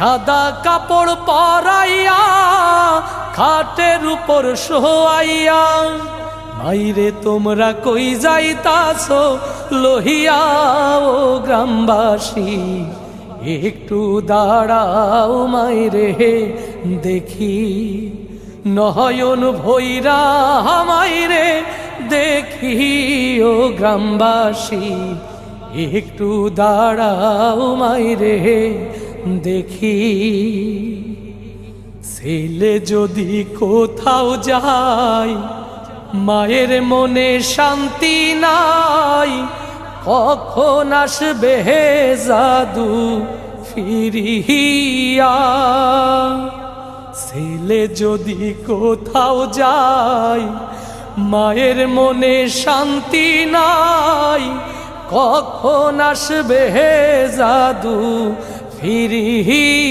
সাদা কাপড় পরাইয়া খাটের উপর শোয়াইয়া, মাইরে তোমরা কই যাইতাছো লহিয়া ও গ্রামবাসী, একটু দাঁড়াও মাইরে দেখি, নয়ন ভৈরা মাইরে দেখি ও গ্রামবাসী, একটু দাঁড়াও মাইরে দেখি। ছেলে যদি কোথাও যায় মায়ের মনে শান্তি নাই, কখন আসবে জাদু ফিরিয়া। ছেলে যদি কোথাও যায় মায়ের মনে শান্তি নাই, কখন আসবে জাদু ফিরিয়া।